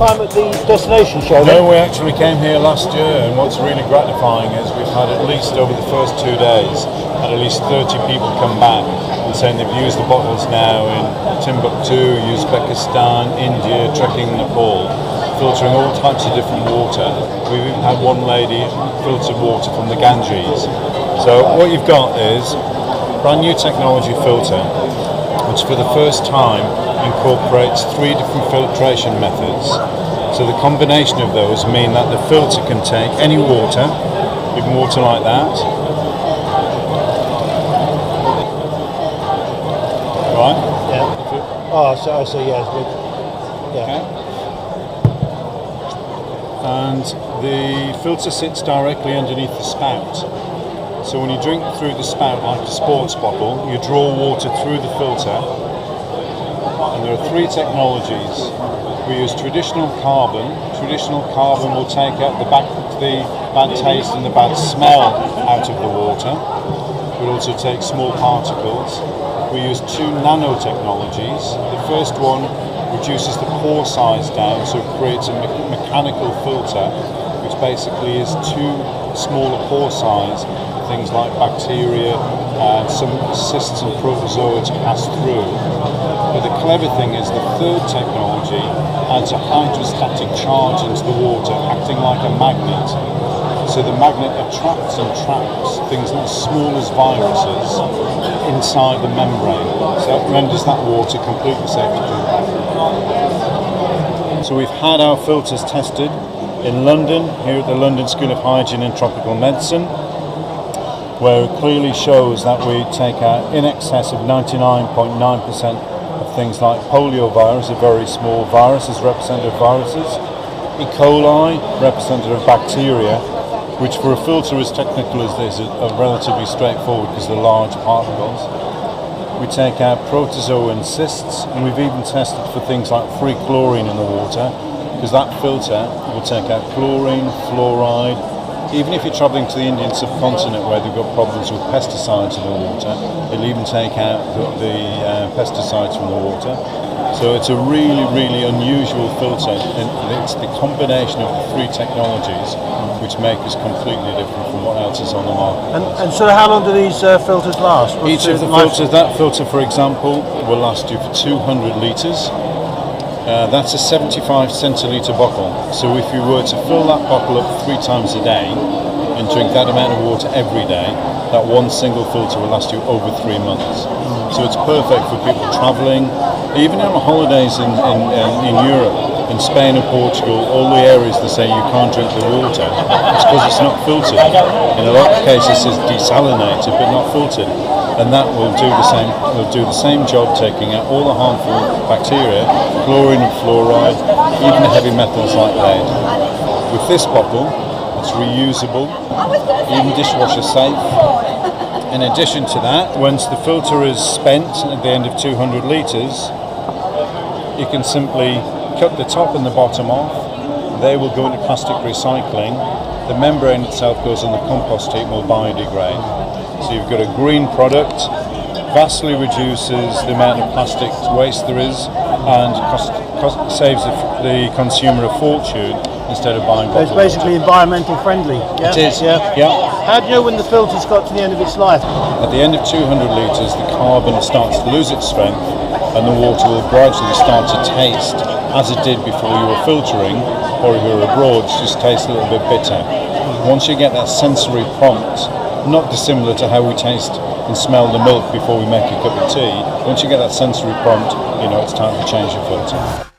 time at the destination show? No, we actually came here last year, and what's really gratifying is we've had at least over the first 2 days, had at least 30 people come back and saying they've used the bottles now in Timbuktu, Uzbekistan, India, trekking Nepal, filtering all types of different water. We've even had one lady filter water from the Ganges. So what you've got is brand new technology filter, which for the first time incorporates 3 different filtration methods. So the combination of those mean that the filter can take any water, even water like that, right? Yeah. Oh, so yeah, it's good. Yeah. Okay. And the filter sits directly underneath the spout. So when you drink through the spout like a sports bottle, you draw water through the filter. And there are 3 technologies. We use traditional carbon. Traditional carbon will take out the bad taste and the bad smell out of the water. It will also take small particles. We use 2 nanotechnologies. The first one reduces the pore size down, so it creates a mechanical filter, which basically is 2 smaller pore size, things like bacteria and some cysts and protozoa to pass through. But the clever thing is the third technology adds a hydrostatic charge into the water, acting like a magnet. So the magnet attracts and traps things as small as viruses inside the membrane. So it renders that water completely safe to drink. So we've had our filters tested in London, here at the London School of Hygiene and Tropical Medicine, where it clearly shows that we take out in excess of 99.9% of things like poliovirus, a very small virus, as representative viruses, E. coli, representative bacteria, which for a filter as technical as this are relatively straightforward because they're large particles. We take out protozoa and cysts, and we've even tested for things like free chlorine in the water, because that filter will take out chlorine, fluoride. Even if you're travelling to the Indian subcontinent where they've got problems with pesticides in the water, it'll even take out the pesticides from the water. So it's a really, really unusual filter, and it's the combination of the 3 technologies which make us completely different from what else is on the market. And so how long do these filters last? Each of the filters, that filter for example, will last you for 200 litres. That's a 75 centilitre bottle. So if you were to fill that bottle up 3 times a day and drink that amount of water every day, that one single filter will last you over 3 months. So it's perfect for people travelling, even on holidays in Europe, in Spain and Portugal, all the areas they say you can't drink the water, it's because it's not filtered. In a lot of cases it's desalinated but not filtered. And that will do the same. Will do the same job, taking out all the harmful bacteria, chlorine and fluoride, even the heavy metals like lead. With this bottle, it's reusable, even dishwasher safe. In addition to that, once the filter is spent at the end of 200 litres, you can simply cut the top and the bottom off. They will go into plastic recycling. The membrane itself goes in the compost heap and will biodegrade. So you've got a green product, vastly reduces the amount of plastic waste there is, and saves the consumer a fortune instead of buying bottles. So it's basically environmental friendly. Yeah? It is. Yeah. Yeah. How do you know when the filter's got to the end of its life? At the end of 200 litres, the carbon starts to lose its strength, and the water will gradually start to taste as it did before you were filtering, or if you were abroad, it just tastes a little bit bitter. Once you get that sensory prompt, not dissimilar to how we taste and smell the milk before we make a cup of tea, once you get that sensory prompt, you know it's time to change your filter.